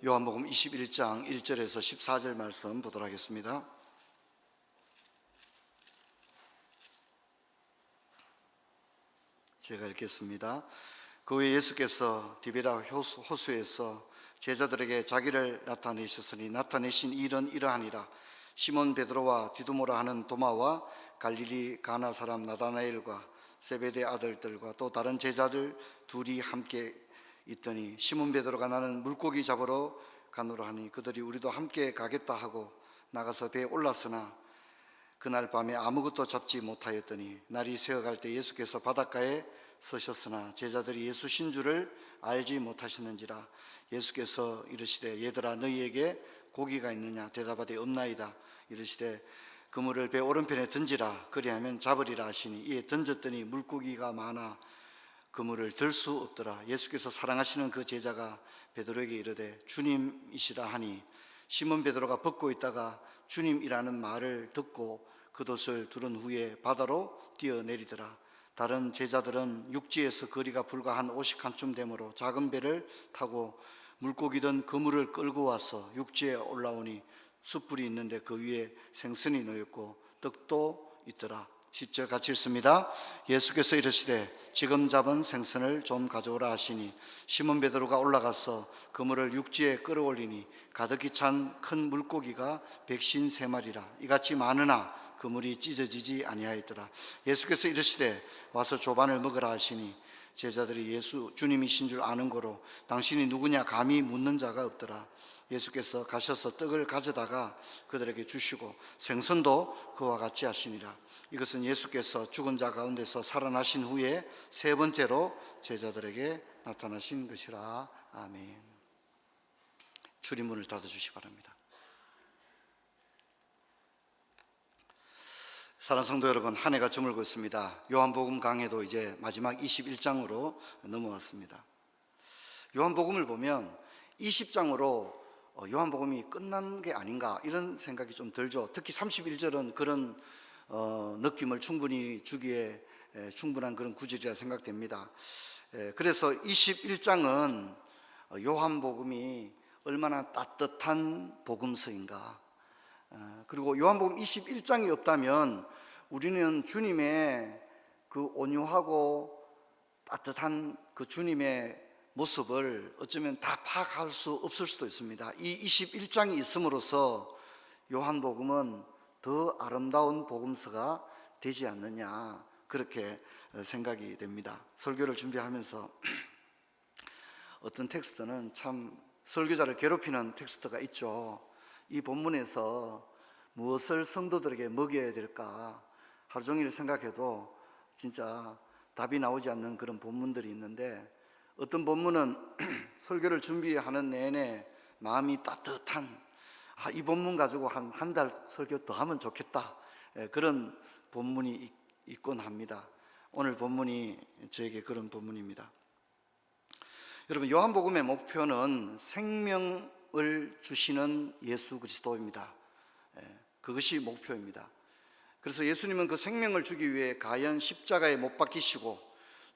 요한복음 21장 1절에서 14절 말씀 보도록 하겠습니다. 제가 읽겠습니다. 그 후에 예수께서 디베라 호수에서 제자들에게 자기를 나타내셨으니 나타내신 일은 이러하니라. 시몬 베드로와 디두모라 하는 도마와 갈릴리 가나 사람 나다나엘과 세베대 아들들과 또 다른 제자들 둘이 함께 있더니 시몬 베드로가 나는 물고기 잡으러 가노라 하니 그들이 우리도 함께 가겠다 하고 나가서 배에 올랐으나 그날 밤에 아무것도 잡지 못하였더니 날이 새어갈 때 예수께서 바닷가에 서셨으나 제자들이 예수신 줄을 알지 못하셨는지라. 예수께서 이르시되 얘들아 너희에게 고기가 있느냐 대답하되 없나이다. 이르시되 그물을 배 오른편에 던지라 그리하면 잡으리라 하시니 이에 던졌더니 물고기가 많아 그물을 들 수 없더라. 예수께서 사랑하시는 그 제자가 베드로에게 이르되 주님이시라 하니 시몬 베드로가 벗고 있다가 주님이라는 말을 듣고 겉옷을 두른 후에 바다로 뛰어내리더라. 다른 제자들은 육지에서 거리가 불과 한 50칸쯤 되므로 작은 배를 타고 물고기든 그물을 끌고 와서 육지에 올라오니 숯불이 있는데 그 위에 생선이 놓였고 떡도 있더라. 10절 같이 읽습니다. 예수께서 이르시되 지금 잡은 생선을 좀 가져오라 하시니 시몬 베드로가 올라가서 그물을 육지에 끌어올리니 가득히 찬 큰 물고기가 153마리라 이같이 많으나 그물이 찢어지지 아니하였더라. 예수께서 이르시되 와서 조반을 먹으라 하시니 제자들이 예수 주님이신 줄 아는 고로 당신이 누구냐 감히 묻는 자가 없더라. 예수께서 가셔서 떡을 가져다가 그들에게 주시고 생선도 그와 같이 하시니라. 이것은 예수께서 죽은 자 가운데서 살아나신 후에 세 번째로 제자들에게 나타나신 것이라. 아멘. 출입문을 닫아주시기 바랍니다. 사랑하는 성도 여러분, 한 해가 저물고 있습니다. 요한복음 강해도 이제 마지막 21장으로 넘어왔습니다. 요한복음을 보면 20장으로 요한복음이 끝난 게 아닌가 이런 생각이 좀 들죠. 특히 31절은 그런 느낌을 충분히 주기에 충분한 그런 구절이라 생각됩니다. 그래서 21장은 요한복음이 얼마나 따뜻한 복음서인가. 그리고 요한복음 21장이 없다면 우리는 주님의 그 온유하고 따뜻한 그 주님의 모습을 어쩌면 다 파악할 수 없을 수도 있습니다. 이 21장이 있음으로써 요한복음은 더 아름다운 복음서가 되지 않느냐 그렇게 생각이 됩니다. 설교를 준비하면서 어떤 텍스트는 참 설교자를 괴롭히는 텍스트가 있죠. 이 본문에서 무엇을 성도들에게 먹여야 될까 하루 종일 생각해도 진짜 답이 나오지 않는 그런 본문들이 있는데 어떤 본문은 설교를 준비하는 내내 마음이 따뜻한 이 본문 가지고 한 달 설교 더 하면 좋겠다 그런 본문이 있곤 합니다. 오늘 본문이 저에게 그런 본문입니다. 여러분, 요한복음의 목표는 생명을 주시는 예수 그리스도입니다. 그것이 목표입니다. 그래서 예수님은 그 생명을 주기 위해 가연 십자가에 못 박히시고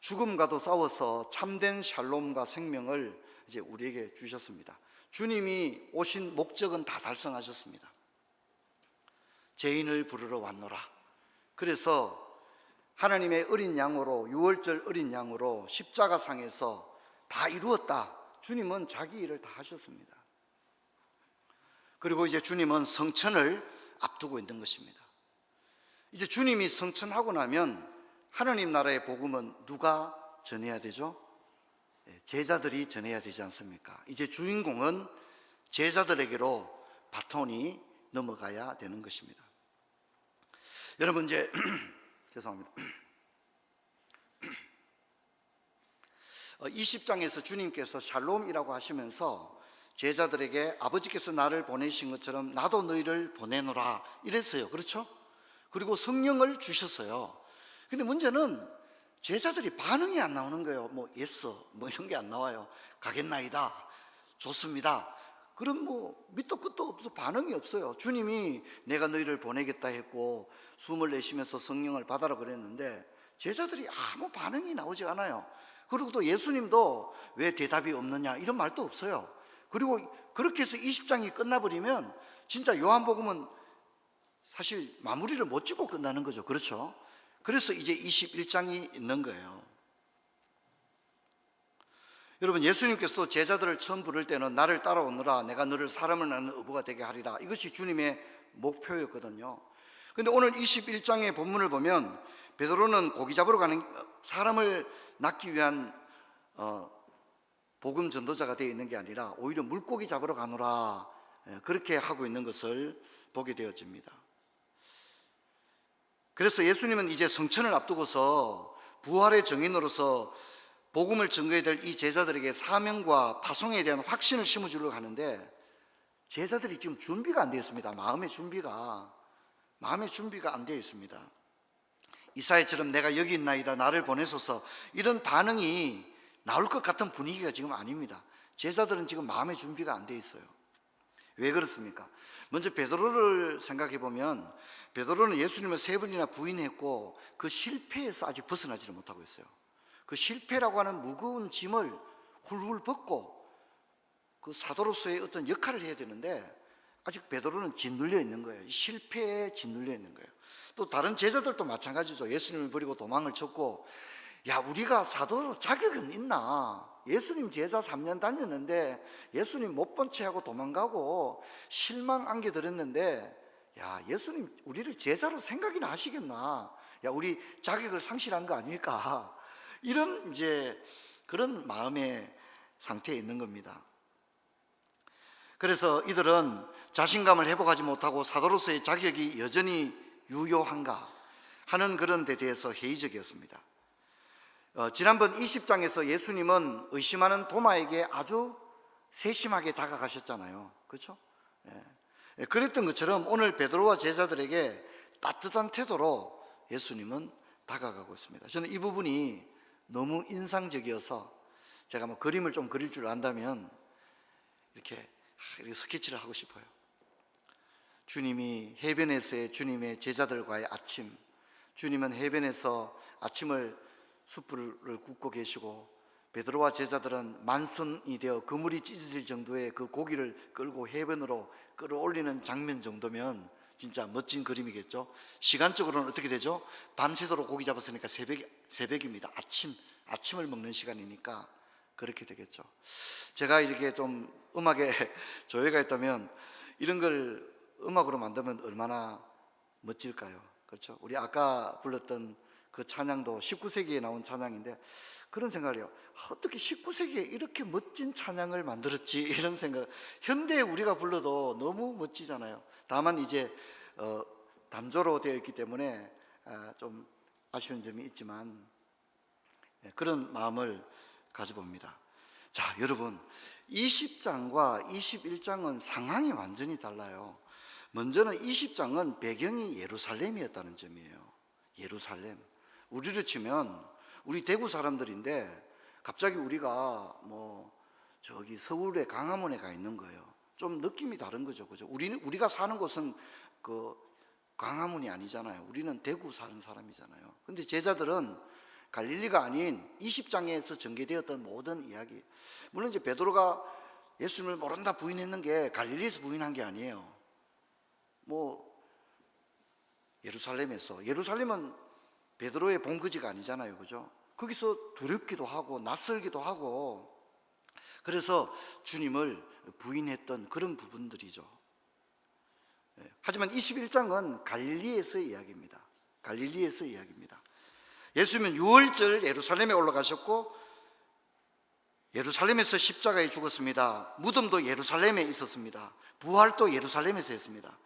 죽음과도 싸워서 참된 샬롬과 생명을 이제 우리에게 주셨습니다. 주님이 오신 목적은 다 달성하셨습니다. 죄인을 부르러 왔노라. 그래서 하나님의 어린 양으로, 유월절 어린 양으로 십자가상에서 다 이루었다. 주님은 자기 일을 다 하셨습니다. 그리고 이제 주님은 성천을 앞두고 있는 것입니다. 이제 주님이 성천하고 나면 하나님 나라의 복음은 누가 전해야 되죠? 제자들이 전해야 되지 않습니까? 이제 주인공은 제자들에게로 바톤이 넘어가야 되는 것입니다. 여러분, 이제 죄송합니다. 20장에서 주님께서 샬롬이라고 하시면서 제자들에게 아버지께서 나를 보내신 것처럼 나도 너희를 보내노라 이랬어요. 그렇죠? 그리고 성령을 주셨어요. 근데 문제는 제자들이 반응이 안 나오는 거예요. 뭐 예스 뭐 이런 게 안 나와요. 가겠나이다, 좋습니다. 그럼 뭐 밑도 끝도 없어 반응이 없어요. 주님이 내가 너희를 보내겠다 했고 숨을 내쉬면서 성령을 받아라 그랬는데 제자들이 아무 반응이 나오지 않아요. 그리고 또 예수님도 왜 대답이 없느냐 이런 말도 없어요. 그리고 그렇게 해서 20장이 끝나버리면 진짜 요한복음은 사실 마무리를 못 짓고 끝나는 거죠. 그렇죠? 그래서 이제 21장이 있는 거예요. 여러분, 예수님께서도 제자들을 처음 부를 때는 나를 따라오너라, 내가 너를 사람을 낳는 어부가 되게 하리라, 이것이 주님의 목표였거든요. 그런데 오늘 21장의 본문을 보면 베드로는 고기 잡으러 가는, 사람을 낳기 위한 복음 전도자가 되어 있는 게 아니라 오히려 물고기 잡으러 가노라, 그렇게 하고 있는 것을 보게 되어집니다. 그래서 예수님은 이제 성천을 앞두고서 부활의 증인으로서 복음을 증거해야 될 이 제자들에게 사명과 파송에 대한 확신을 심어주려고 하는데, 제자들이 지금 준비가 안 되어 있습니다. 마음의 준비가 안 되어 있습니다. 이사야처럼 내가 여기 있나이다, 나를 보내소서, 이런 반응이 나올 것 같은 분위기가 지금 아닙니다. 제자들은 지금 마음의 준비가 안 되어 있어요. 왜 그렇습니까? 먼저 베드로를 생각해 보면, 베드로는 예수님을 3번이나 부인했고 그 실패에서 아직 벗어나지를 못하고 있어요. 그 실패라고 하는 무거운 짐을 훌훌 벗고 그 사도로서의 어떤 역할을 해야 되는데, 아직 베드로는 짓눌려 있는 거예요. 실패에 짓눌려 있는 거예요. 또 다른 제자들도 마찬가지죠. 예수님을 버리고 도망을 쳤고, 야, 우리가 사도로 자격은 있나? 예수님 제자 3년 다녔는데 예수님 못 본 채 하고 도망가고 실망 안겨드렸는데, 야, 예수님 우리를 제자로 생각이나 하시겠나? 야, 우리 자격을 상실한 거 아닐까? 이런 이제 그런 마음의 상태에 있는 겁니다. 그래서 이들은 자신감을 회복하지 못하고 사도로서의 자격이 여전히 유효한가 하는 그런 데 대해서 회의적이었습니다. 지난번 20장에서 예수님은 의심하는 도마에게 아주 세심하게 다가가셨잖아요. 그렇죠? 그랬던 것처럼 오늘 베드로와 제자들에게 따뜻한 태도로 예수님은 다가가고 있습니다. 저는 이 부분이 너무 인상적이어서 제가 뭐 그림을 좀 그릴 줄 안다면 이렇게 스케치를 하고 싶어요. 주님이 해변에서의 주님의 제자들과의 아침, 주님은 해변에서 아침을 숯불을 굽고 계시고 베드로와 제자들은 만선이 되어 그물이 찢어질 정도의 그 고기를 끌고 해변으로 끌어올리는 장면 정도면 진짜 멋진 그림이겠죠. 시간적으로는 어떻게 되죠? 밤새도록 고기 잡았으니까 새벽입니다. 아침을 먹는 시간이니까 그렇게 되겠죠. 제가 이렇게 좀 음악에 조예가 있다면 이런 걸 음악으로 만들면 얼마나 멋질까요? 그렇죠? 우리 아까 불렀던 그 찬양도 19세기에 나온 찬양인데, 그런 생각을 해요. 어떻게 19세기에 이렇게 멋진 찬양을 만들었지? 이런 생각. 현대에 우리가 불러도 너무 멋지잖아요. 다만 이제 단조로 되어 있기 때문에 좀 아쉬운 점이 있지만 그런 마음을 가져봅니다. 자, 여러분, 20장과 21장은 상황이 완전히 달라요. 먼저는 20장은 배경이 예루살렘이었다는 점이에요. 예루살렘. 우리로 치면 우리 대구 사람들인데 갑자기 우리가 뭐 저기 서울의 광화문에 가 있는 거예요. 좀 느낌이 다른 거죠. 그죠? 우리가 사는 곳은 그 광화문이 아니잖아요. 우리는 대구 사는 사람이잖아요. 근데 제자들은 갈릴리가 아닌 20장에서 전개되었던 모든 이야기, 물론 이제 베드로가 예수님을 모른다 부인했는 게 갈릴리에서 부인한 게 아니에요. 뭐 예루살렘은 베드로의 본거지가 아니잖아요. 그죠? 거기서 두렵기도 하고 낯설기도 하고, 그래서 주님을 부인했던 그런 부분들이죠. 하지만 21장은 갈릴리에서의 이야기입니다. 갈릴리에서의 이야기입니다. 예수님은 6월절 예루살렘에 올라가셨고 예루살렘에서 십자가에 죽었습니다. 무덤도 예루살렘에 있었습니다. 부활도 예루살렘에서 했습니다.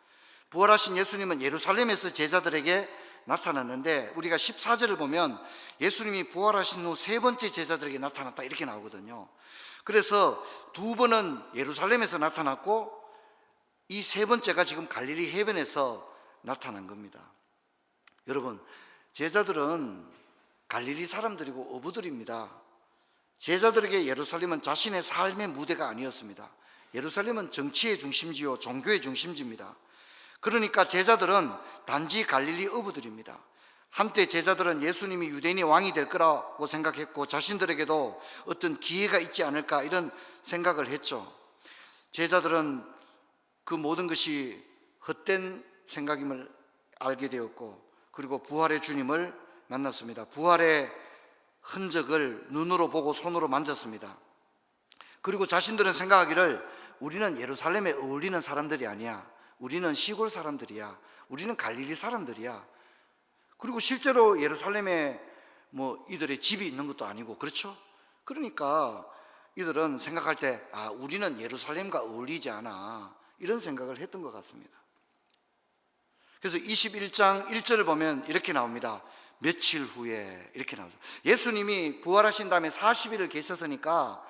부활하신 예수님은 예루살렘에서 제자들에게 나타났는데, 우리가 14절을 보면 예수님이 부활하신 후 3번째 제자들에게 나타났다 이렇게 나오거든요. 그래서 2번은 예루살렘에서 나타났고 이 3번째가 지금 갈릴리 해변에서 나타난 겁니다. 여러분, 제자들은 갈릴리 사람들이고 어부들입니다. 제자들에게 예루살렘은 자신의 삶의 무대가 아니었습니다. 예루살렘은 정치의 중심지요 종교의 중심지입니다. 그러니까 제자들은 단지 갈릴리 어부들입니다. 한때 제자들은 예수님이 유대인의 왕이 될 거라고 생각했고 자신들에게도 어떤 기회가 있지 않을까 이런 생각을 했죠. 제자들은 그 모든 것이 헛된 생각임을 알게 되었고, 그리고 부활의 주님을 만났습니다. 부활의 흔적을 눈으로 보고 손으로 만졌습니다. 그리고 자신들은 생각하기를 우리는 예루살렘에 어울리는 사람들이 아니야. 우리는 시골 사람들이야. 우리는 갈릴리 사람들이야. 그리고 실제로 예루살렘에 이들의 집이 있는 것도 아니고, 그렇죠? 그러니까 이들은 생각할 때 우리는 예루살렘과 어울리지 않아, 이런 생각을 했던 것 같습니다. 그래서 21장 1절을 보면 이렇게 나옵니다. 며칠 후에, 이렇게 나오죠. 예수님이 부활하신 다음에 40일을 계셨으니까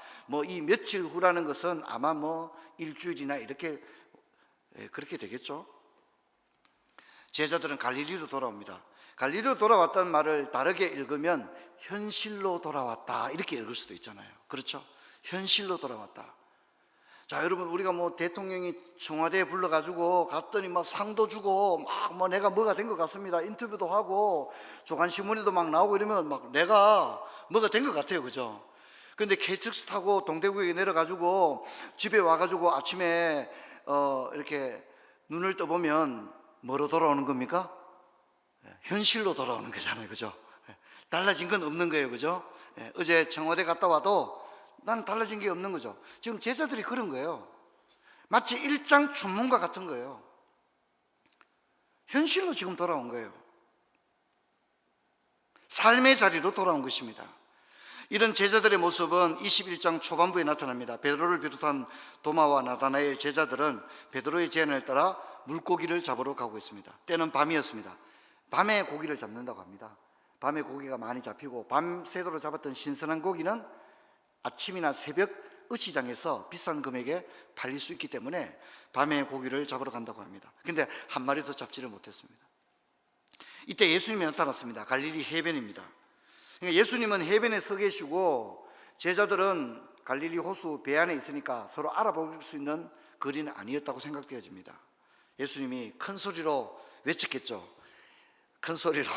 이 며칠 후라는 것은 아마 일주일이나 이렇게 그렇게 되겠죠. 제자들은 갈릴리로 돌아옵니다. 갈릴리로 돌아왔다는 말을 다르게 읽으면 현실로 돌아왔다, 이렇게 읽을 수도 있잖아요. 그렇죠? 현실로 돌아왔다. 자, 여러분, 우리가 대통령이 청와대에 불러가지고 갔더니 상도 주고 내가 뭐가 된 것 같습니다. 인터뷰도 하고 조간신문에도 나오고 이러면 내가 뭐가 된 것 같아요. 그죠? 근데 KTX 타고 동대구에 내려가지고 집에 와가지고 아침에 이렇게 눈을 떠보면 뭐로 돌아오는 겁니까? 현실로 돌아오는 거잖아요. 그죠? 달라진 건 없는 거예요. 그죠? 어제 청와대 갔다 와도 난 달라진 게 없는 거죠. 지금 제자들이 그런 거예요. 마치 일장 춘문과 같은 거예요. 현실로 지금 돌아온 거예요. 삶의 자리로 돌아온 것입니다. 이런 제자들의 모습은 21장 초반부에 나타납니다. 베드로를 비롯한 도마와 나다나엘 제자들은 베드로의 제안을 따라 물고기를 잡으러 가고 있습니다. 때는 밤이었습니다. 밤에 고기를 잡는다고 합니다. 밤에 고기가 많이 잡히고 밤새도록 잡았던 신선한 고기는 아침이나 새벽 어시장에서 비싼 금액에 팔릴 수 있기 때문에 밤에 고기를 잡으러 간다고 합니다. 근데 한 마리도 잡지를 못했습니다. 이때 예수님이 나타났습니다. 갈릴리 해변입니다. 그러니까 예수님은 해변에 서 계시고 제자들은 갈릴리 호수 배 안에 있으니까 서로 알아볼 수 있는 거리는 아니었다고 생각되어집니다. 예수님이 큰 소리로 외쳤겠죠. 큰 소리로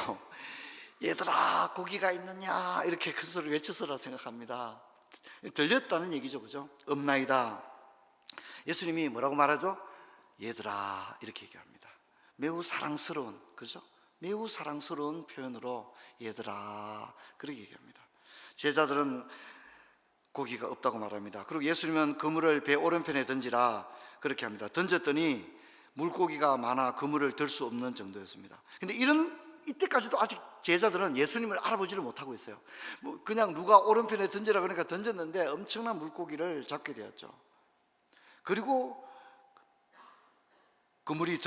얘들아 고기가 있느냐, 이렇게 큰 소리로 외쳤으라 생각합니다. 들렸다는 얘기죠. 그죠? 없나이다. 예수님이 뭐라고 말하죠? 얘들아, 이렇게 얘기합니다. 매우 사랑스러운, 그죠? 매우 사랑스러운 표현으로 얘들아, 그렇게 얘기합니다. 제자들은 고기가 없다고 말합니다. 그리고 예수님은 그물을 배 오른편에 던지라, 그렇게 합니다. 던졌더니 물고기가 많아 그물을 들 수 없는 정도였습니다. 근데 이때까지도 아직 제자들은 예수님을 알아보지를 못하고 있어요. 그냥 누가 오른편에 던지라 그러니까 던졌는데 엄청난 물고기를 잡게 되었죠. 그리고 그물이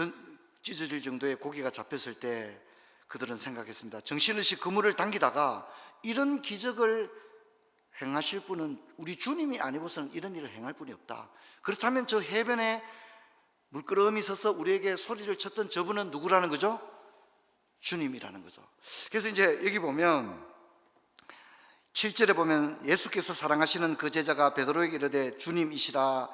찢어질 정도의 고기가 잡혔을 때 그들은 생각했습니다. 정신없이 그물을 당기다가 이런 기적을 행하실 분은 우리 주님이 아니고서는 이런 일을 행할 분이 없다. 그렇다면 저 해변에 물끄러미 서서 우리에게 소리를 쳤던 저분은 누구라는 거죠? 주님이라는 거죠. 그래서 이제 여기 보면 7절에 보면 예수께서 사랑하시는 그 제자가 베드로에게 이르되 주님이시라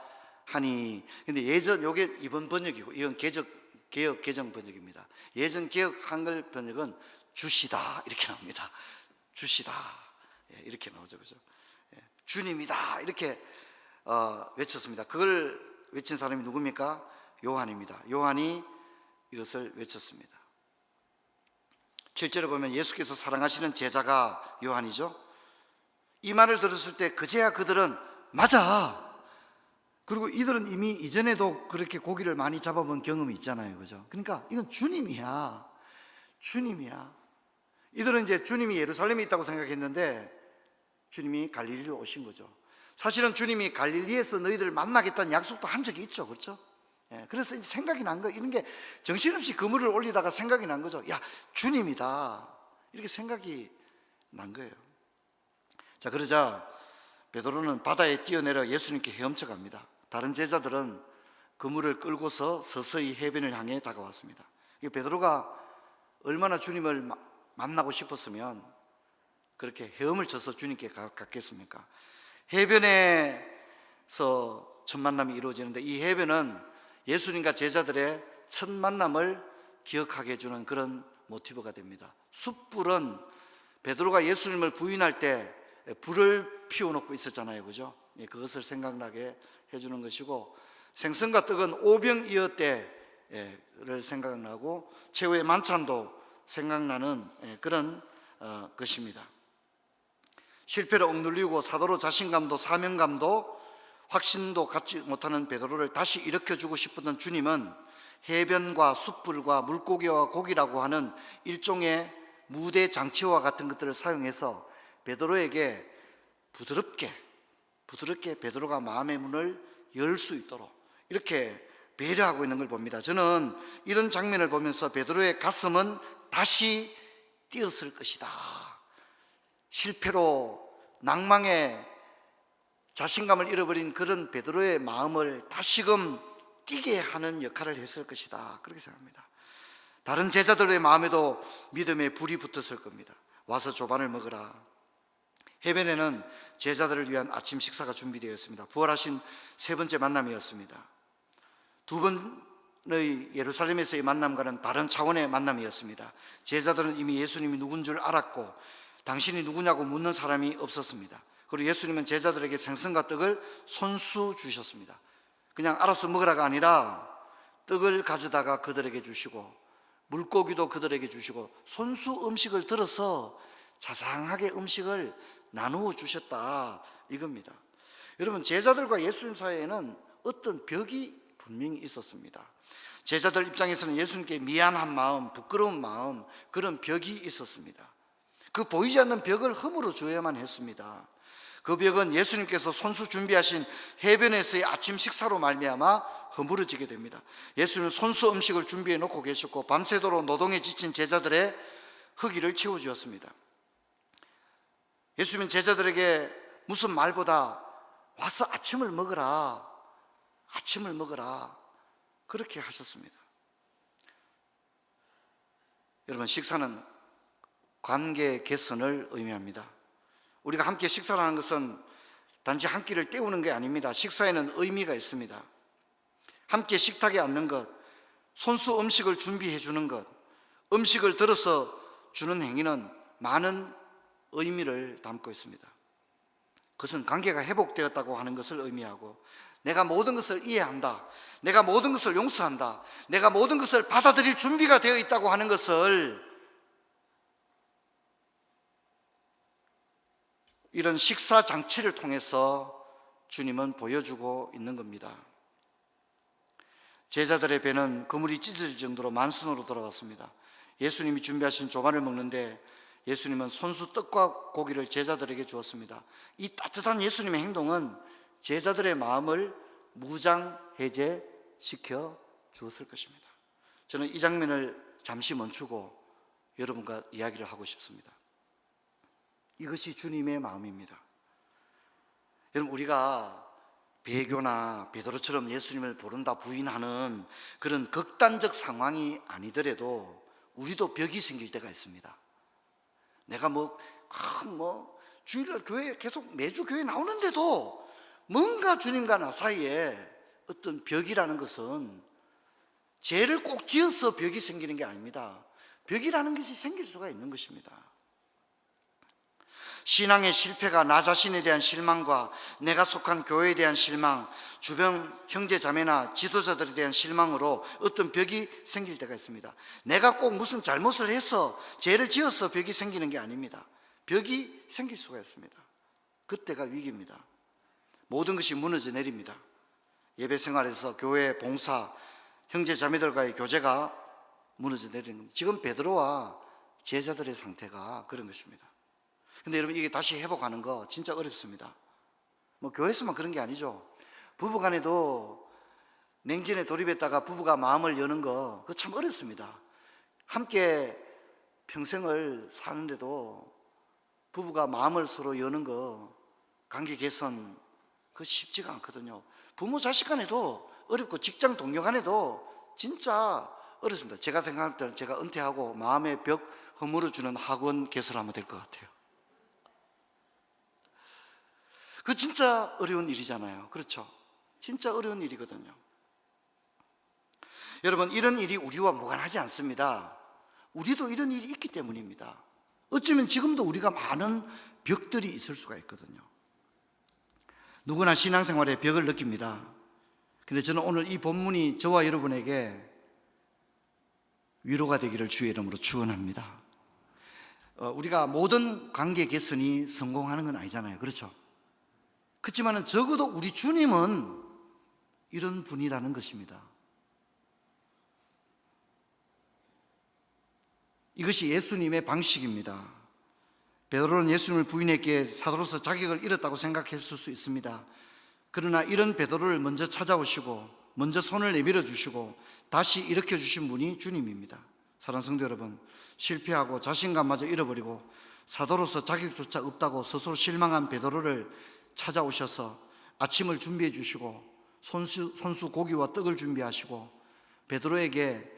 하니, 근데 예전, 요게 이번 번역이고 이건 개역 개정 번역입니다. 예전 개역 한글 번역은 주시다, 이렇게 나옵니다. 주시다, 이렇게 나오죠. 그죠? 주님이다, 이렇게 외쳤습니다. 그걸 외친 사람이 누굽니까? 요한입니다. 요한이 이것을 외쳤습니다. 7절에 보면 예수께서 사랑하시는 제자가 요한이죠. 이 말을 들었을 때 그제야 그들은 맞아. 그리고 이들은 이미 이전에도 그렇게 고기를 많이 잡아본 경험이 있잖아요. 그죠? 그러니까 이건 주님이야. 주님이야. 이들은 이제 주님이 예루살렘에 있다고 생각했는데 주님이 갈릴리로 오신 거죠. 사실은 주님이 갈릴리에서 너희들을 만나겠다는 약속도 한 적이 있죠. 그렇죠? 그래서 이제 생각이 난 거예요. 이런 게 정신없이 그물을 올리다가 생각이 난 거죠. 야, 주님이다, 이렇게 생각이 난 거예요. 자, 그러자 베드로는 바다에 뛰어내려 예수님께 헤엄쳐 갑니다. 다른 제자들은 그물을 끌고서 서서히 해변을 향해 다가왔습니다. 베드로가 얼마나 주님을 만나고 싶었으면 그렇게 헤엄을 쳐서 주님께 갔겠습니까? 해변에서 첫 만남이 이루어지는데 이 해변은 예수님과 제자들의 첫 만남을 기억하게 해주는 그런 모티브가 됩니다. 숯불은 베드로가 예수님을 부인할 때 불을 피워놓고 있었잖아요. 그죠? 그것을 생각나게 해주는 것이고, 생선과 떡은 오병이어때를 생각나고 최후의 만찬도 생각나는 그런 것입니다. 실패로 억눌리고 사도로 자신감도 사명감도 확신도 갖지 못하는 베드로를 다시 일으켜주고 싶었던 주님은 해변과 숯불과 물고기와 고기라고 하는 일종의 무대 장치와 같은 것들을 사용해서 베드로에게 부드럽게 베드로가 마음의 문을 열 수 있도록 이렇게 배려하고 있는 걸 봅니다. 저는 이런 장면을 보면서 베드로의 가슴은 다시 뛰었을 것이다. 실패로 낭망에 자신감을 잃어버린 그런 베드로의 마음을 다시금 뛰게 하는 역할을 했을 것이다. 그렇게 생각합니다. 다른 제자들의 마음에도 믿음의 불이 붙었을 겁니다. 와서 조반을 먹으라. 해변에는 제자들을 위한 아침 식사가 준비되어 있습니다. 부활하신 세 번째 만남이었습니다. 두 번의 예루살렘에서의 만남과는 다른 차원의 만남이었습니다. 제자들은 이미 예수님이 누군 줄 알았고 당신이 누구냐고 묻는 사람이 없었습니다. 그리고 예수님은 제자들에게 생선과 떡을 손수 주셨습니다. 그냥 알아서 먹으라가 아니라 떡을 가져다가 그들에게 주시고 물고기도 그들에게 주시고 손수 음식을 들어서 자상하게 음식을 나누어 주셨다, 이겁니다. 여러분, 제자들과 예수님 사이에는 어떤 벽이 분명히 있었습니다. 제자들 입장에서는 예수님께 미안한 마음, 부끄러운 마음, 그런 벽이 있었습니다. 그 보이지 않는 벽을 허물어 줘야만 했습니다. 그 벽은 예수님께서 손수 준비하신 해변에서의 아침 식사로 말미암아 허물어지게 됩니다. 예수님은 손수 음식을 준비해 놓고 계셨고 밤새도록 노동에 지친 제자들의 허기를 채워주었습니다. 예수님은 제자들에게 무슨 말보다 와서 아침을 먹으라 그렇게 하셨습니다. 여러분, 식사는 관계 개선을 의미합니다. 우리가 함께 식사를 하는 것은 단지 한 끼를 때우는 게 아닙니다. 식사에는 의미가 있습니다. 함께 식탁에 앉는 것, 손수 음식을 준비해 주는 것, 음식을 들어서 주는 행위는 많은 의미를 담고 있습니다. 그것은 관계가 회복되었다고 하는 것을 의미하고 내가 모든 것을 이해한다, 내가 모든 것을 용서한다, 내가 모든 것을 받아들일 준비가 되어 있다고 하는 것을 이런 식사 장치를 통해서 주님은 보여주고 있는 겁니다. 제자들의 배는 그물이 찢어질 정도로 만선으로 돌아왔습니다. 예수님이 준비하신 조반을 먹는데 예수님은 손수 떡과 고기를 제자들에게 주었습니다. 이 따뜻한 예수님의 행동은 제자들의 마음을 무장해제시켜 주었을 것입니다. 저는 이 장면을 잠시 멈추고 여러분과 이야기를 하고 싶습니다. 이것이 주님의 마음입니다. 여러분, 우리가 배교나 베드로처럼 예수님을 모른다 부인하는 그런 극단적 상황이 아니더라도 우리도 벽이 생길 때가 있습니다. 내가 주일날 교회 계속 매주 교회 나오는데도 뭔가 주님과 나 사이에 어떤 벽이라는 것은 죄를 꼭 지어서 벽이 생기는 게 아닙니다. 벽이라는 것이 생길 수가 있는 것입니다. 신앙의 실패가 나 자신에 대한 실망과 내가 속한 교회에 대한 실망, 주변 형제 자매나 지도자들에 대한 실망으로 어떤 벽이 생길 때가 있습니다. 내가 꼭 무슨 잘못을 해서 죄를 지어서 벽이 생기는 게 아닙니다. 벽이 생길 수가 있습니다. 그때가 위기입니다. 모든 것이 무너져 내립니다. 예배 생활에서 교회 봉사, 형제 자매들과의 교제가 무너져 내리는 겁니다. 지금 베드로와 제자들의 상태가 그런 것입니다. 근데 여러분, 이게 다시 회복하는 거 진짜 어렵습니다. 교회에서만 그런 게 아니죠. 부부간에도 냉전에 돌입했다가 부부가 마음을 여는 거 그거 참 어렵습니다. 함께 평생을 사는데도 부부가 마음을 서로 여는 거, 관계 개선 그거 쉽지가 않거든요. 부모 자식 간에도 어렵고 직장 동료 간에도 진짜 어렵습니다. 제가 생각할 때는 제가 은퇴하고 마음의 벽 허물어주는 학원 개설하면 될 것 같아요. 그 진짜 어려운 일이잖아요. 그렇죠? 진짜 어려운 일이거든요. 여러분, 이런 일이 우리와 무관하지 않습니다. 우리도 이런 일이 있기 때문입니다. 어쩌면 지금도 우리가 많은 벽들이 있을 수가 있거든요. 누구나 신앙생활에 벽을 느낍니다. 근데 저는 오늘 이 본문이 저와 여러분에게 위로가 되기를 주의 이름으로 축원합니다. 우리가 모든 관계 개선이 성공하는 건 아니잖아요. 그렇죠? 그렇지만 적어도 우리 주님은 이런 분이라는 것입니다. 이것이 예수님의 방식입니다. 베드로는 예수님을 부인했기에 사도로서 자격을 잃었다고 생각했을 수 있습니다. 그러나 이런 베드로를 먼저 찾아오시고 먼저 손을 내밀어 주시고 다시 일으켜 주신 분이 주님입니다. 사랑하는 성도 여러분, 실패하고 자신감마저 잃어버리고 사도로서 자격조차 없다고 스스로 실망한 베드로를 찾아오셔서 아침을 준비해 주시고 손수 고기와 떡을 준비하시고 베드로에게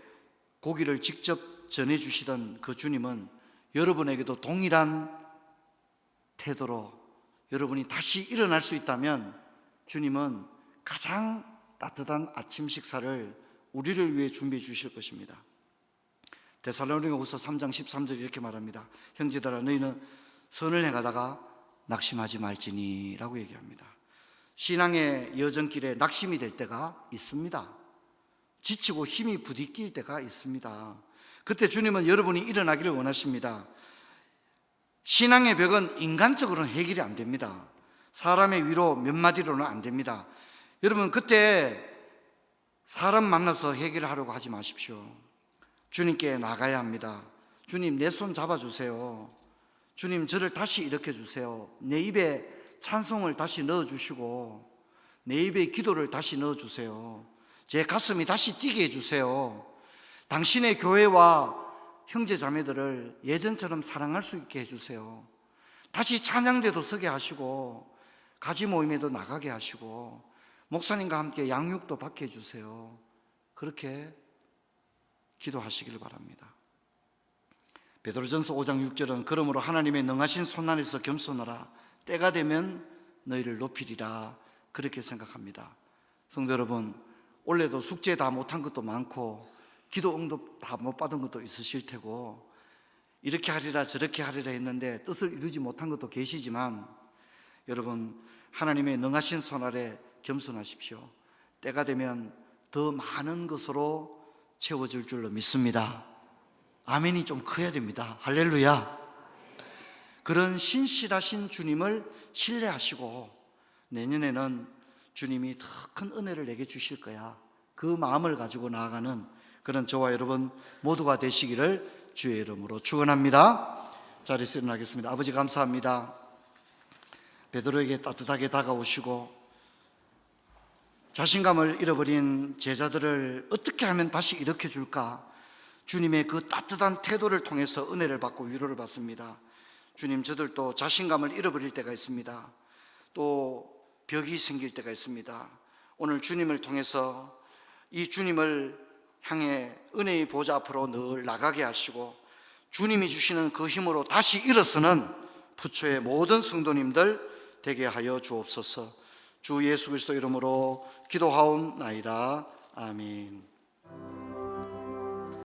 고기를 직접 전해주시던 그 주님은 여러분에게도 동일한 태도로 여러분이 다시 일어날 수 있다면 주님은 가장 따뜻한 아침 식사를 우리를 위해 준비해 주실 것입니다. 데살로니가후서 3장 13절 이렇게 말합니다. 형제들아 너희는 선을 행하다가 낙심하지 말지니 라고 얘기합니다. 신앙의 여정길에 낙심이 될 때가 있습니다. 지치고 힘이 부딪힐 때가 있습니다. 그때 주님은 여러분이 일어나기를 원하십니다. 신앙의 벽은 인간적으로는 해결이 안 됩니다. 사람의 위로 몇 마디로는 안 됩니다. 여러분 그때 사람 만나서 해결하려고 하지 마십시오. 주님께 나가야 합니다. 주님 내 손 잡아주세요. 주님 저를 다시 일으켜 주세요. 내 입에 찬송을 다시 넣어주시고 내 입에 기도를 다시 넣어주세요. 제 가슴이 다시 뛰게 해주세요. 당신의 교회와 형제 자매들을 예전처럼 사랑할 수 있게 해주세요. 다시 찬양대도 서게 하시고 가지 모임에도 나가게 하시고 목사님과 함께 양육도 받게 해주세요. 그렇게 기도하시길 바랍니다. 베드로전서 5장 6절은 그러므로 하나님의 능하신 손안에서 겸손하라. 때가 되면 너희를 높이리라. 그렇게 생각합니다. 성도 여러분, 올해도 숙제 다 못한 것도 많고 기도 응답 다 못 받은 것도 있으실 테고 이렇게 하리라 저렇게 하리라 했는데 뜻을 이루지 못한 것도 계시지만 여러분 하나님의 능하신 손 아래 겸손하십시오. 때가 되면 더 많은 것으로 채워질 줄로 믿습니다. 아멘이 좀 커야 됩니다. 할렐루야. 그런 신실하신 주님을 신뢰하시고 내년에는 주님이 더 큰 은혜를 내게 주실 거야. 그 마음을 가지고 나아가는 그런 저와 여러분 모두가 되시기를 주의 이름으로 축원합니다. 자리에서 일어나겠습니다. 아버지 감사합니다. 베드로에게 따뜻하게 다가오시고 자신감을 잃어버린 제자들을 어떻게 하면 다시 일으켜 줄까? 주님의 그 따뜻한 태도를 통해서 은혜를 받고 위로를 받습니다. 주님, 저들도 자신감을 잃어버릴 때가 있습니다. 또 벽이 생길 때가 있습니다. 오늘 주님을 통해서 이 주님을 향해 은혜의 보좌 앞으로 늘 나가게 하시고 주님이 주시는 그 힘으로 다시 일어서는 부초의 모든 성도님들 되게 하여 주옵소서. 주 예수 그리스도 이름으로 기도하옵나이다. 아멘.